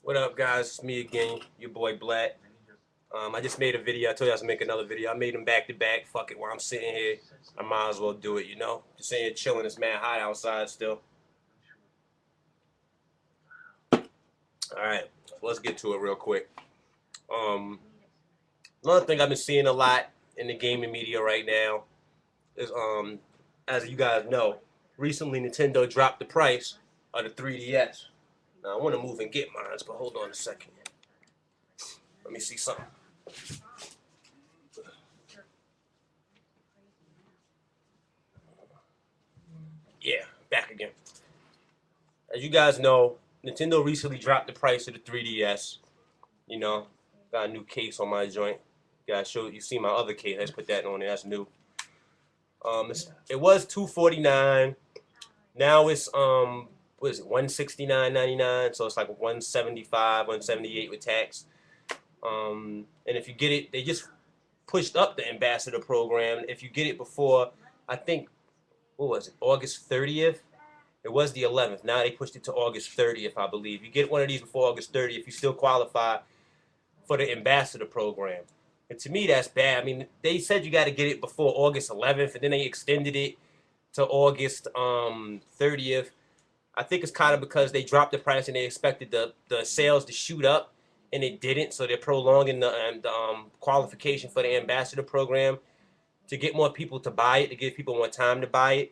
What up, guys? It's me again, your boy Black. I just made a video. I told you I was gonna make another video. I made them back to back. Fuck it, while I'm sitting here, I might as well do it, you know? Just sitting here chilling. It's man hot outside still. Alright, let's get to it real quick. Another thing I've been seeing a lot in the gaming media right now is, as you guys know, recently Nintendo dropped the price of the 3DS. Now, I want to move and get mine, but hold on a second. Let me see something. Yeah, back again. As you guys know, Nintendo recently dropped the price of the 3DS. You know, got a new case on my joint. Guys, you see my other case. Let's put that on there. That's new. It was $249. Now it's what is it, $169.99? So it's like $175, $178 with tax. And if you get it, they just pushed up the ambassador program. If you get it before, I think, what was it, August 30th? It was the 11th. Now they pushed it to August 30th, I believe. You get one of these before August 30th, you still qualify for the ambassador program. And to me, that's bad. I mean, they said you got to get it before August 11th, and then they extended it to August 30th. I think it's kind of because they dropped the price and they expected the sales to shoot up, and it didn't. So they're prolonging the qualification for the ambassador program to get more people to buy it, to give people more time to buy it.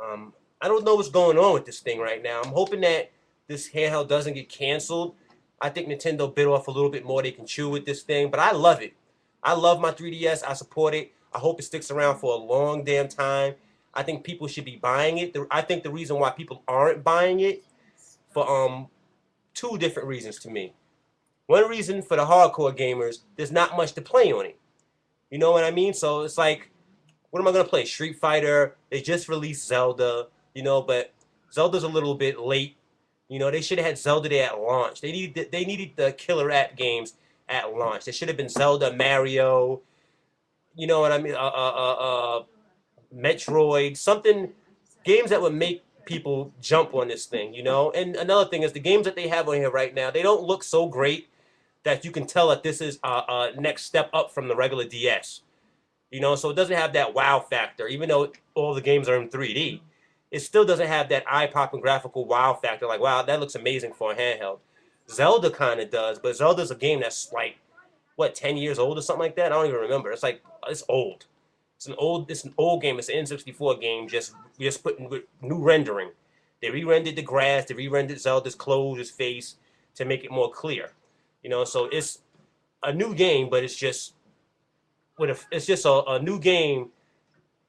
I don't know what's going on with this thing right now. I'm hoping that this handheld doesn't get canceled. I think Nintendo bit off a little bit more they can chew with this thing, but I love it. I love my 3DS. I support it. I hope it sticks around for a long damn time. I think people should be buying it. I think the reason why people aren't buying it for two different reasons to me. One reason, for the hardcore gamers, there's not much to play on it. You know what I mean? So it's like, what am I going to play? Street Fighter. They just released Zelda, you know, but Zelda's a little bit late. You know, they should have had Zelda there at launch. They needed the killer app games at launch. There should have been Zelda, Mario, you know what I mean? Metroid, something, games that would make people jump on this thing, you know? And another thing is the games that they have on here right now, they don't look so great that you can tell that this is a next step up from the regular DS. You know, so it doesn't have that wow factor. Even though all the games are in 3D, it still doesn't have that eye-popping graphical wow factor. Like, wow, that looks amazing for a handheld. Zelda kind of does, but Zelda's a game that's like, what, 10 years old or something like that? I don't even remember. It's like, it's old. It's an old game. It's an N64 game, just putting with new rendering. They re-rendered the grass. They re-rendered Zelda's clothes, his face, to make it more clear. You know, so it's a new game, but it's just a new game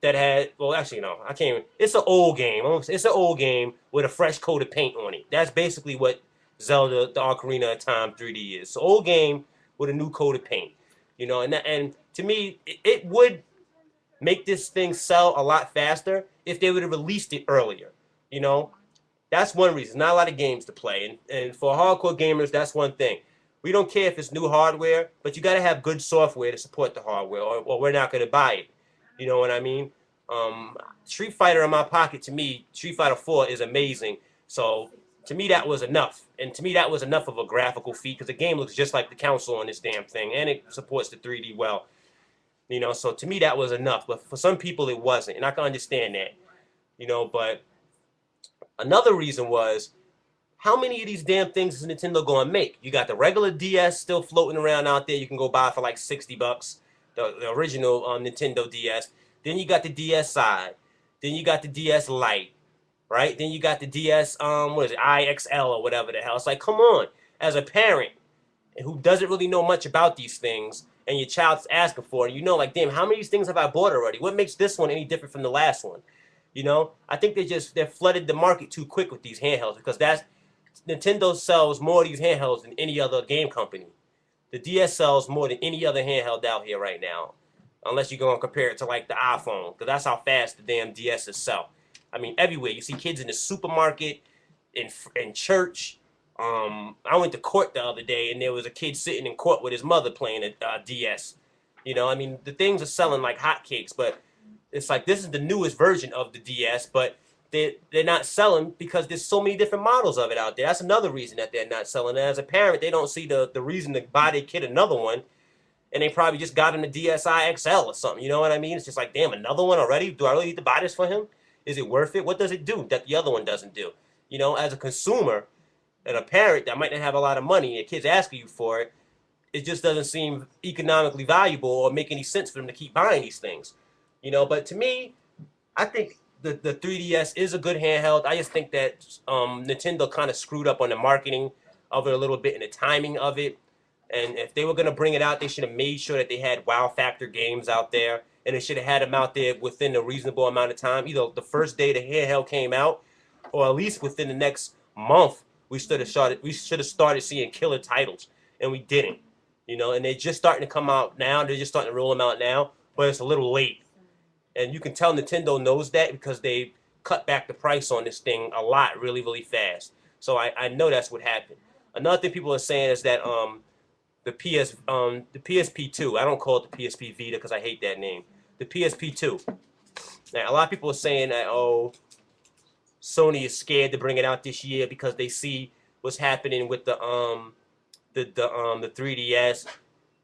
that had, well, actually, no, I can't even, it's an old game. It's an old game with a fresh coat of paint on it. That's basically what Zelda, the Ocarina of Time 3D is. So old game with a new coat of paint. You know, and to me, it would make this thing sell a lot faster if they would have released it earlier. You know, that's one reason. Not a lot of games to play. And for hardcore gamers, that's one thing. We don't care if it's new hardware, but you got to have good software to support the hardware, or we're not going to buy it. You know what I mean? Street Fighter in my pocket, to me, Street Fighter 4 is amazing. So to me, that was enough. And to me, that was enough of a graphical feat because the game looks just like the console on this damn thing, and it supports the 3D well. You know, so to me, that was enough. But for some people, it wasn't, and I can understand that. You know, but another reason was, how many of these damn things is Nintendo going to make? You got the regular DS still floating around out there. You can go buy for like $60, the original Nintendo DS. Then you got the DSi. Then you got the DS Lite, right? Then you got the DS, what is it, IXL or whatever the hell. It's like, come on. As a parent who doesn't really know much about these things, and your child's asking for it, you know, like, damn, how many of these things have I bought already? What makes this one any different from the last one? You know, I think they flooded the market too quick with these handhelds because Nintendo sells more of these handhelds than any other game company. The DS sells more than any other handheld out here right now. Unless you're going to compare it to like the iPhone, because that's how fast the damn DSs sell. I mean, everywhere. You see kids in the supermarket, in church. I went to court the other day, and there was a kid sitting in court with his mother playing a DS. You know, I mean, the things are selling like hotcakes, but it's like this is the newest version of the DS, but they're not selling because there's so many different models of it out there. That's another reason that they're not selling. And as a parent, they don't see the reason to buy their kid another one, and they probably just got him a DSi XL or something. You know what I mean? It's just like, damn, another one already? Do I really need to buy this for him? Is it worth it? What does it do that the other one doesn't do? You know, as a consumer and a parent that might not have a lot of money, and kids asking you for it, it just doesn't seem economically valuable or make any sense for them to keep buying these things. You know, but to me, I think the 3DS is a good handheld. I just think that Nintendo kind of screwed up on the marketing of it a little bit and the timing of it. And if they were going to bring it out, they should have made sure that they had wow factor games out there. And they should have had them out there within a reasonable amount of time. Either the first day the handheld came out, or at least within the next month, we should have started seeing killer titles. And we didn't. You know, and they're just starting to come out now. They're just starting to roll them out now. But it's a little late. And you can tell Nintendo knows that because they cut back the price on this thing a lot really, really fast. So I know that's what happened. Another thing people are saying is that the PSP2, I don't call it the PSP Vita because I hate that name. The PSP2. Now a lot of people are saying that Sony is scared to bring it out this year because they see what's happening with the 3DS.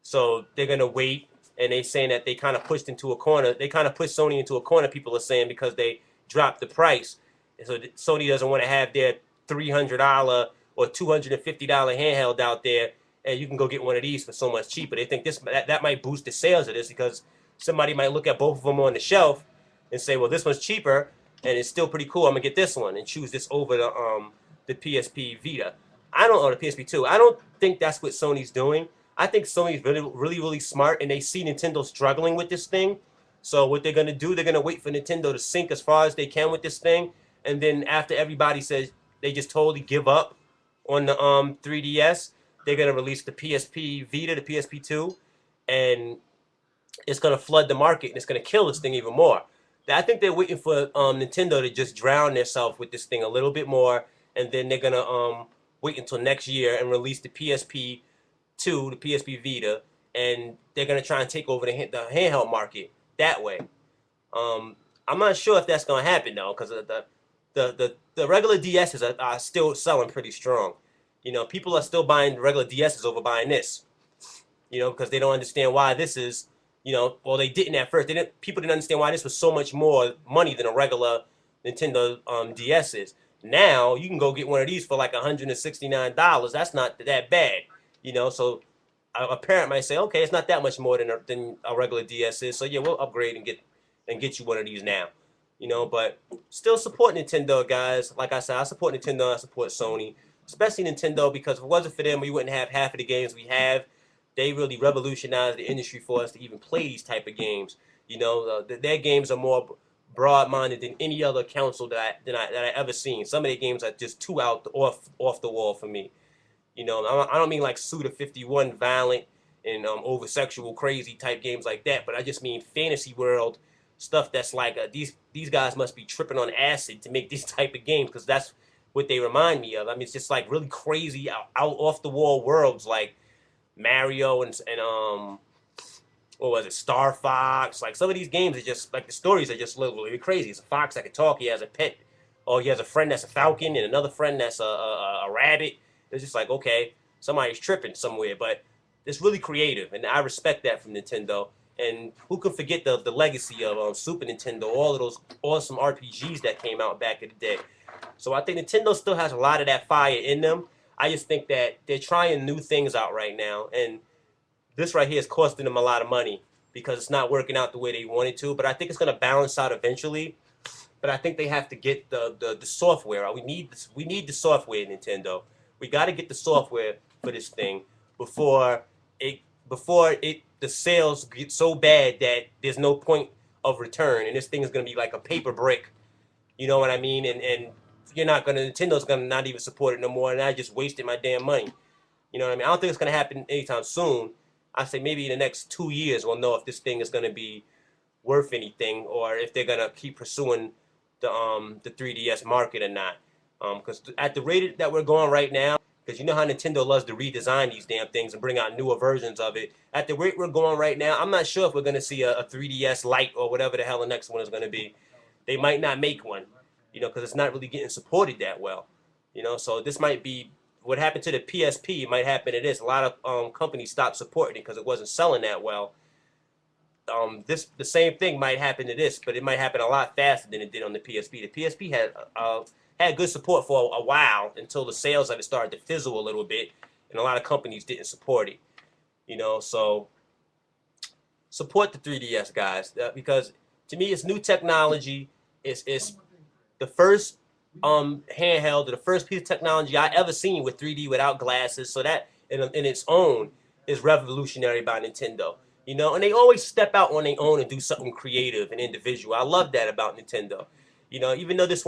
So they're gonna wait, and they saying that they kind of pushed into a corner. They kind of pushed Sony into a corner. People are saying because they dropped the price, and so Sony doesn't want to have their $300 or $250 handheld out there, and you can go get one of these for so much cheaper. They think that might boost the sales of this because somebody might look at both of them on the shelf and say, well, this one's cheaper and it's still pretty cool. I'm gonna get this one and choose this over the PSP Vita. I don't know the PSP 2. I don't think that's what Sony's doing. I think Sony's really, really, really smart, and they see Nintendo struggling with this thing. So what they're gonna do, they're gonna wait for Nintendo to sink as far as they can with this thing, and then after everybody says they just totally give up on the 3DS, they're gonna release the PSP Vita, the PSP 2, and it's gonna flood the market and it's gonna kill this thing even more. I think they're waiting for Nintendo to just drown themselves with this thing a little bit more, and then they're gonna wait until next year and release the PSP 2, the PSP Vita, and they're gonna try and take over the handheld market that way. I'm not sure if that's gonna happen though, because the regular DSs are still selling pretty strong. You know, people are still buying regular DSs over buying this. You know, because they don't understand why this is. You know, well, they didn't at first. People didn't understand why this was so much more money than a regular Nintendo DS is. Now you can go get one of these for like $169. That's not that bad. You know, so a parent might say, okay, it's not that much more than a regular DS is. So yeah, we'll upgrade and get you one of these now. You know, but still support Nintendo, guys. Like I said, I support Nintendo. I support Sony, especially Nintendo, because if it wasn't for them, we wouldn't have half of the games we have. They really revolutionized the industry for us to even play these type of games. You know, their games are more broad-minded than any other console that I ever seen. Some of their games are just too off the wall for me. You know, I don't mean like Suda 51 violent and over sexual crazy type games like that, but I just mean fantasy world stuff that's like these guys must be tripping on acid to make these type of games, because that's what they remind me of. I mean, it's just like really crazy out off the wall worlds like Mario and what was it, Star Fox. Like some of these games are just like the stories are just literally crazy. It's a fox that can talk. He has a pet, or he has a friend that's a falcon and another friend that's a rabbit. It's just like, okay, somebody's tripping somewhere, but it's really creative, and I respect that from Nintendo. And who can forget the legacy of Super Nintendo, all of those awesome RPGs that came out back in the day. So I think Nintendo still has a lot of that fire in them. I just think that they're trying new things out right now, and this right here is costing them a lot of money because it's not working out the way they wanted to. But I think it's going to balance out eventually. But I think they have to get the software. We need the software, Nintendo. We got to get the software for this thing before the sales get so bad that there's no point of return, and this thing is going to be like a paper brick. You know what I mean? And Nintendo's gonna not even support it no more, and I just wasted my damn money. You know what I mean? I don't think it's gonna happen anytime soon. I say maybe in the next 2 years we'll know if this thing is gonna be worth anything, or if they're gonna keep pursuing the 3DS market or not. Because at the rate that we're going right now, because you know how Nintendo loves to redesign these damn things and bring out newer versions of it. At the rate we're going right now, I'm not sure if we're gonna see a 3DS Lite or whatever the hell the next one is gonna be. They might not make one. because it's not really getting supported that well. So this might be what happened to the PSP might happen to this. A lot of companies stopped supporting it because it wasn't selling that well. The same thing might happen to this, but it might happen a lot faster than it did on the PSP. The PSP had good support for a while until the sales of it started to fizzle a little bit, and a lot of companies didn't support it. So support the 3DS guys, because to me it's new technology. It's the first handheld, or the first piece of technology I ever seen with 3D without glasses. So that in its own is revolutionary by Nintendo. And they always step out on their own and do something creative and individual. I love that about Nintendo. Even though this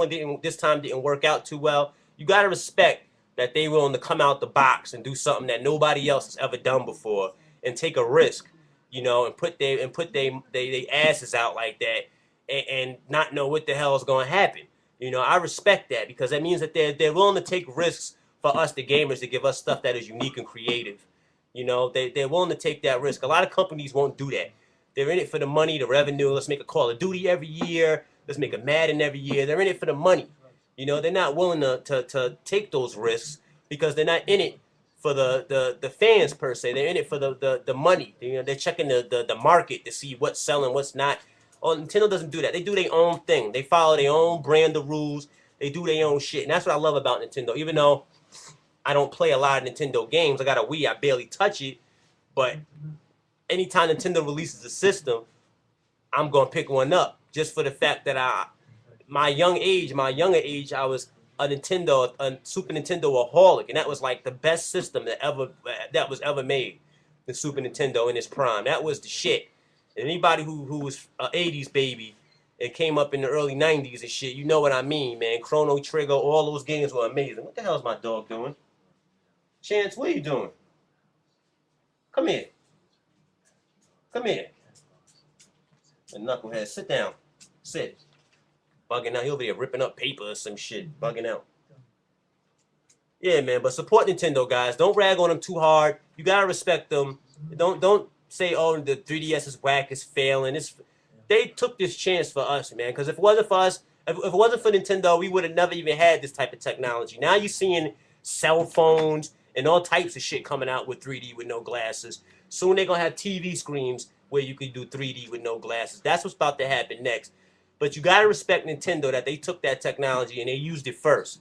time didn't work out too well, you gotta respect that they willing to come out the box and do something that nobody else has ever done before and take a risk, and put they asses out like that, and not know what the hell is going to happen. I respect that, because that means that they're willing to take risks for us, the gamers, to give us stuff that is unique and creative. They're willing to take that risk. A lot of companies won't do that. They're in it for the money, the revenue. Let's make a Call of Duty every year. Let's make a Madden every year. They're in it for the money. They're not willing to take those risks, because they're not in it for the fans per se. They're in it for the money. They're checking the market to see what's selling, what's not. Oh, Nintendo doesn't do that. They do their own thing. They follow their own brand of rules. They do their own shit. And that's what I love about Nintendo. Even though I don't play a lot of Nintendo games, I got a Wii, I barely touch it. But anytime Nintendo releases a system, I'm going to pick one up. Just for the fact that my younger age, I was a Super Nintendo aholic. And that was like the best system that was ever made. The Super Nintendo in its prime. That was the shit. And anybody who was an 80s baby and came up in the early 90s and shit, you know what I mean, man. Chrono Trigger, all those games were amazing. What the hell is my dog doing? Chance, what are you doing? Come here. Come here. And knucklehead, sit down. Sit. Bugging out. He'll be ripping up paper or some shit. Bugging out. Yeah, man, but support Nintendo, guys. Don't rag on them too hard. You gotta respect them. Don't say, oh, the 3DS is whack, it's failing. They took this chance for us, man. Because if it wasn't for us, if it wasn't for Nintendo, we would have never even had this type of technology. Now you're seeing cell phones and all types of shit coming out with 3D with no glasses. Soon they're going to have TV screens where you can do 3D with no glasses. That's what's about to happen next. But you got to respect Nintendo that they took that technology and they used it first.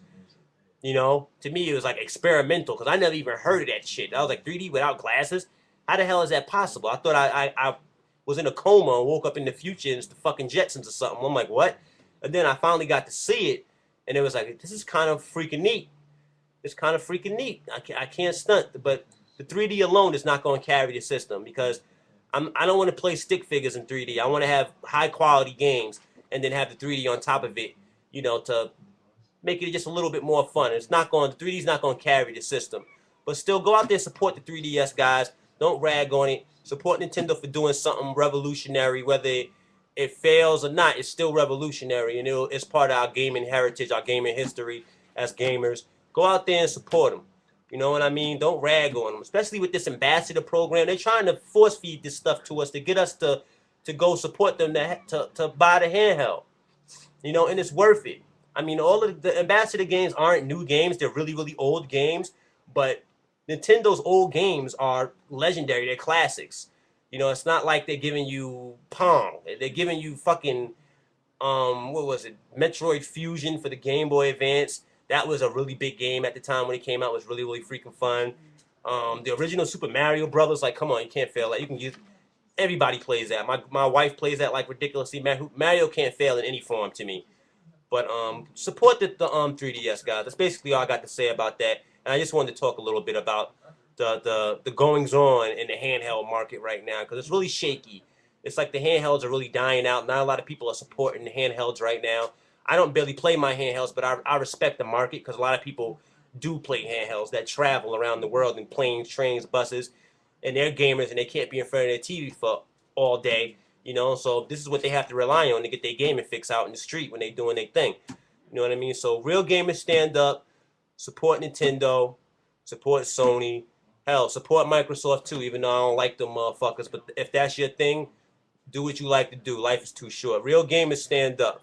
To me, it was like experimental, because I never even heard of that shit. I was like, 3D without glasses? How the hell is that possible? I thought I was in a coma and woke up in the future and it's the fucking Jetsons or something. I'm like, what? And then I finally got to see it, and it was like, this is kind of freaking neat. It's kind of freaking neat. I can't stunt, but the 3D alone is not going to carry the system, because I don't want to play stick figures in 3D. I want to have high quality games and then have the 3D on top of it, to make it just a little bit more fun. The 3D is not going to carry the system. But still, go out there and support the 3DS, guys. Don't rag on it. Support Nintendo for doing something revolutionary. Whether it fails or not, it's still revolutionary. And it's part of our gaming heritage, our gaming history as gamers. Go out there and support them. You know what I mean? Don't rag on them. Especially with this ambassador program. They're trying to force feed this stuff to us to get us to go support them to buy the handheld. And it's worth it. I mean, all of the ambassador games aren't new games. They're really, really old games. But Nintendo's old games are legendary. They're classics. It's not like they're giving you Pong. They're giving you fucking, what was it? Metroid Fusion for the Game Boy Advance. That was a really big game at the time when it came out. It was really, really freaking fun. The original Super Mario Brothers, like, come on, you can't fail that. You can use, everybody plays that. My wife plays that like ridiculously. Mario can't fail in any form to me. But support the 3DS, guys. That's basically all I got to say about that. And I just wanted to talk a little bit about the goings on in the handheld market right now, because it's really shaky. It's like the handhelds are really dying out. Not a lot of people are supporting the handhelds right now. I don't barely play my handhelds, but I respect the market, because a lot of people do play handhelds that travel around the world in planes, trains, buses, and they're gamers and they can't be in front of their TV for all day. So this is what they have to rely on to get their gaming fix out in the street when they're doing their thing. You know what I mean? So real gamers stand up, support Nintendo, support Sony, hell, support Microsoft too, even though I don't like them motherfuckers. But if that's your thing, do what you like to do. Life is too short. Real gamers stand up.